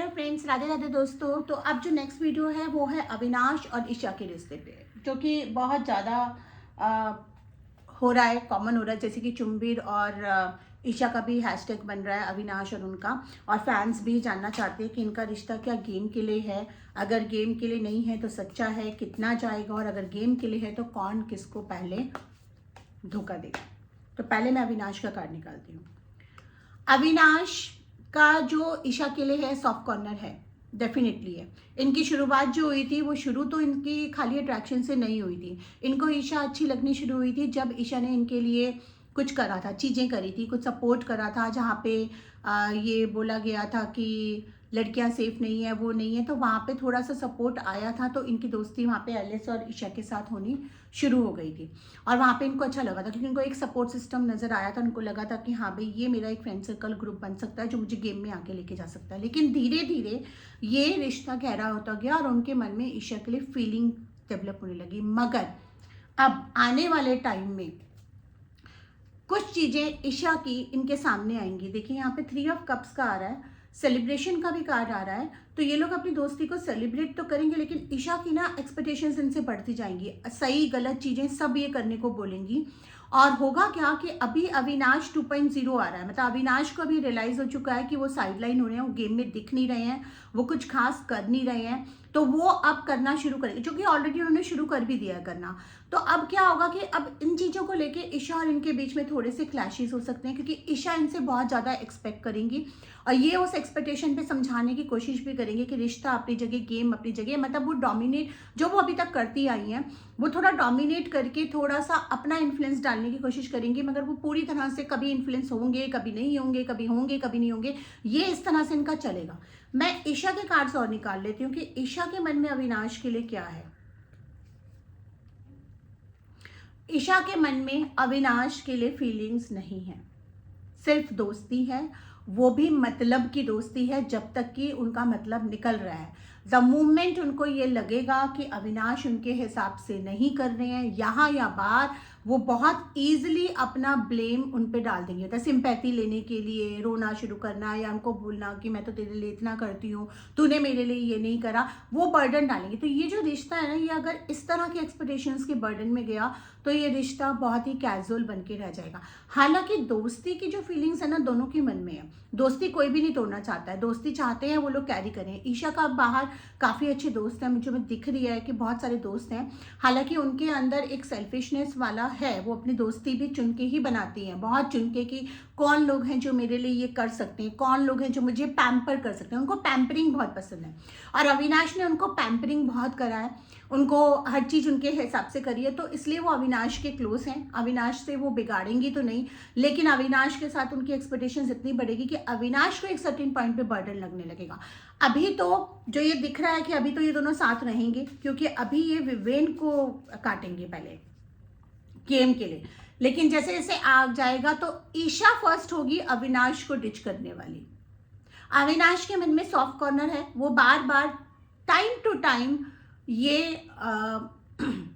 Hello friends, Radhe Radhe दोस्तों। तो अब जो नेक्स्ट वीडियो है वो है अविनाश और ईशा के रिश्ते पे, जो कि बहुत ज़्यादा हो रहा है, कॉमन हो रहा है। जैसे कि चुंबीर और ईशा का भी हैशटैग बन रहा है, अविनाश और उनका। और फैंस भी जानना चाहते हैं कि इनका रिश्ता क्या गेम के लिए है। अगर गेम के लिए नहीं है तो सच्चा है, कितना जाएगा, और अगर गेम के लिए है तो कौन किसको पहले धोखा देगा। तो पहले मैं अविनाश का कार्ड निकालती हूँ। अविनाश का जो ईशा के लिए है सॉफ्ट कॉर्नर है, डेफिनेटली है। इनकी शुरुआत जो हुई थी वो शुरू तो इनकी खाली अट्रैक्शन से नहीं हुई थी। इनको ईशा अच्छी लगनी शुरू हुई थी जब ईशा ने इनके लिए कुछ करा था, चीज़ें करी थी, कुछ सपोर्ट करा था। जहाँ पे ये बोला गया था कि लड़कियां सेफ नहीं है, वो नहीं है, तो वहाँ पे थोड़ा सा सपोर्ट आया था। तो इनकी दोस्ती वहाँ पे एलिस और ईशा के साथ होनी शुरू हो गई थी। और वहाँ पे इनको अच्छा लगा था क्योंकि इनको एक सपोर्ट सिस्टम नज़र आया था। उनको लगा था कि हाँ भाई, ये मेरा एक फ्रेंड सर्कल ग्रुप बन सकता है जो मुझे गेम में आके लेके जा सकता है। लेकिन धीरे धीरे ये रिश्ता गहरा होता गया और उनके मन में ईशा के लिए फीलिंग डेवलप होने लगी। मगर अब आने वाले टाइम में कुछ चीज़ें ईशा की इनके सामने आएंगी। देखिए यहाँ पे 3 ऑफ कप्स का आ रहा है, सेलिब्रेशन का भी कार्ड आ रहा है। तो ये लोग अपनी दोस्ती को सेलिब्रेट तो करेंगे, लेकिन ईशा की ना एक्सपेक्टेशंस इनसे बढ़ती जाएंगी। सही गलत चीज़ें सब ये करने को बोलेंगी। और होगा क्या कि अभी अविनाश 2.0 आ रहा है। मतलब अविनाश को अभी रियलाइज हो चुका है कि वो साइडलाइन हो रहे हैं, वो गेम में दिख नहीं रहे हैं, वो कुछ खास कर नहीं रहे हैं। तो वो अब करना शुरू करेंगे, जो कि ऑलरेडी उन्होंने शुरू कर भी दिया है करना। तो अब क्या होगा कि अब इन चीज़ों को लेके ईशा और इनके बीच में थोड़े से क्लैशेस हो सकते हैं, क्योंकि ईशा इनसे बहुत ज़्यादा एक्सपेक्ट करेंगी और ये उस एक्सपेक्टेशन पे समझाने की कोशिश भी करेंगे कि रिश्ता अपनी जगह, गेम अपनी जगह। मतलब वो डोमिनेट, जो वो अभी तक करती आई हैं, वो थोड़ा डोमिनेट करके थोड़ा सा अपना इन्फ्लुएंस डालने की कोशिश करेंगी। मगर वो पूरी तरह से कभी इन्फ्लुएंस होंगे, कभी नहीं होंगे, कभी होंगे, कभी नहीं होंगे। ये इस तरह से इनका चलेगा। मैं ईशा के कार्ड्स और निकाल लेती हूँ कि ईशा के मन में अविनाश के लिए क्या है। ईशा के मन में अविनाश के लिए फीलिंग्स नहीं है, सिर्फ दोस्ती है। वो भी मतलब की दोस्ती है, जब तक कि उनका मतलब निकल रहा है। द मोमेंट उनको ये लगेगा कि अविनाश उनके हिसाब से नहीं कर रहे हैं, यहाँ या बाहर, वो बहुत ईजिली अपना ब्लेम उन पे डाल देंगे। तो सिंपैथी लेने के लिए रोना शुरू करना या उनको बोलना कि मैं तो तेरे लिए इतना करती हूँ, तूने मेरे लिए ये नहीं करा, वो बर्डन डालेंगे। तो ये जो रिश्ता है ना, ये अगर इस तरह के एक्सपेक्टेशंस के बर्डन में गया तो ये रिश्ता बहुत ही कैजुअल बन के रह जाएगा। हालांकि दोस्ती की जो फीलिंग्स है ना, दोनों के मन में है। दोस्ती कोई भी नहीं तोड़ना चाहता है, दोस्ती चाहते हैं वो लोग कैरी करें। ईशा का बाहर काफ़ी अच्छे दोस्त हैं, मुझे दिख रही है कि बहुत सारे दोस्त हैं। हालांकि उनके अंदर एक सेल्फिशनेस वाला है, वो अपनी दोस्ती भी चुन के ही बनाती हैं, बहुत चुन के, कि कौन लोग हैं जो मेरे लिए ये कर सकते हैं, कौन लोग हैं जो मुझे पैम्पर कर सकते हैं। उनको पैम्परिंग बहुत पसंद है और अविनाश ने उनको पैम्परिंग बहुत करा है, उनको हर चीज़ उनके हिसाब से करी है। तो इसलिए वो अविनाश के क्लोज हैं। अविनाश से वो बिगाड़ेंगी तो नहीं, लेकिन अविनाश के साथ उनकी एक्सपेक्टेशंस इतनी बढ़ेगी कि अविनाश को एक सर्टेन पॉइंट पे बर्डन लगने लगेगा। अभी तो जो ये दिख रहा है कि अभी तो ये दोनों साथ रहेंगे, क्योंकि अभी ये विवेन को काटेंगे पहले गेम के लिए। लेकिन जैसे जैसे आग जाएगा तो ईशा फर्स्ट होगी अविनाश को डिच करने वाली। अविनाश के मन में सॉफ्ट कॉर्नर है, वो बार बार टाइम टू टाइम ये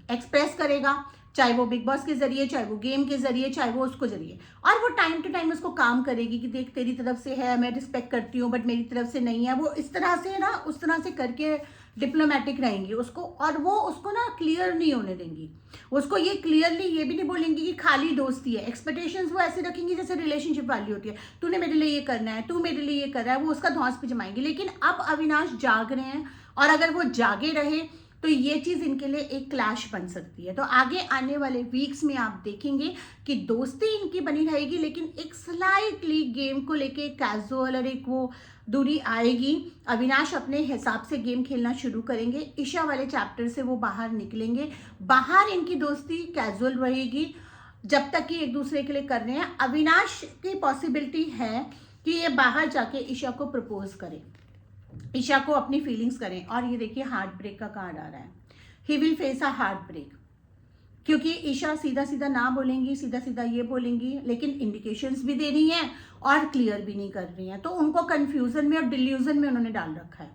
एक्सप्रेस करेगा, चाहे वो बिग बॉस के जरिए, चाहे वो गेम के जरिए, चाहे वो उसको जरिए। और वो टाइम टू टाइम उसको काम करेगी कि देख, तेरी तरफ से है, मैं रिस्पेक्ट करती हूँ, बट मेरी तरफ से नहीं है। वो इस तरह से ना, उस तरह से करके डिप्लोमेटिक रहेंगी उसको, और वो उसको ना क्लियर नहीं होने देंगी। उसको ये क्लियरली ये भी नहीं बोलेंगी कि खाली दोस्ती है। एक्सपेक्टेशंस वो ऐसे रखेंगी जैसे रिलेशनशिप वाली होती है, तूने मेरे लिए ये करना है, तू मेरे लिए ये कर रहा है, वो उसका धौंस पे जमाएंगी। लेकिन अब अविनाश जाग रहे हैं, और अगर वो जागे रहे तो ये चीज़ इनके लिए एक क्लैश बन सकती है। तो आगे आने वाले वीक्स में आप देखेंगे कि दोस्ती इनकी बनी रहेगी, लेकिन एक स्लाइटली गेम को लेके कैजुअल और एक वो दूरी आएगी। अविनाश अपने हिसाब से गेम खेलना शुरू करेंगे, ईशा वाले चैप्टर से वो बाहर निकलेंगे। बाहर इनकी दोस्ती कैजुअल रहेगी जब तक कि एक दूसरे के लिए कर रहे हैं। अविनाश की पॉसिबिलिटी है कि ये बाहर जाके ईशा को प्रपोज करें, ईशा को अपनी फीलिंग्स करें। और ये देखिए हार्ट ब्रेक का कार्ड आ रहा है, he will face a heart break, क्योंकि ईशा सीधा सीधा ना बोलेंगी, सीधा सीधा ये बोलेंगी, लेकिन इंडिकेशंस भी दे रही हैं और क्लियर भी नहीं कर रही हैं। तो उनको कंफ्यूजन में और डिल्यूजन में उन्होंने डाल रखा है।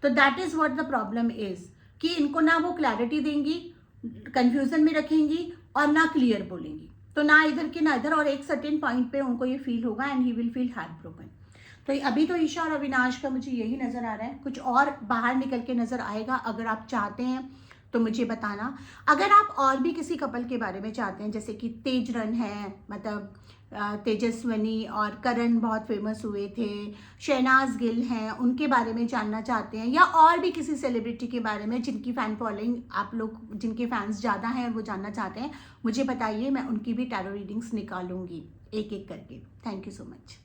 तो that is what the problem is, कि इनको ना वो क्लैरिटी देंगी, कंफ्यूजन में रखेंगी, और ना क्लियर बोलेंगी। तो ना इधर के ना इधर, और एक सर्टेन पॉइंट पे उनको ये फील होगा and he will feel heart broken. तो अभी तो ईशा और अविनाश का मुझे यही नज़र आ रहा है, कुछ और बाहर निकल के नज़र आएगा। अगर आप चाहते हैं तो मुझे बताना। अगर आप और भी किसी कपल के बारे में चाहते हैं, जैसे कि तेजरन है, मतलब तेजस्विनी और करण बहुत फेमस हुए थे, शहनाज गिल हैं, उनके बारे में जानना चाहते हैं, या और भी किसी सेलिब्रिटी के बारे में जिनकी फ़ैन फॉलोइंग आप लोग, जिनके फैंस ज़्यादा हैं और वो जानना चाहते हैं, मुझे बताइए, मैं उनकी भी टैरो रीडिंग्स निकालूंगी एक एक करके। Thank you so much.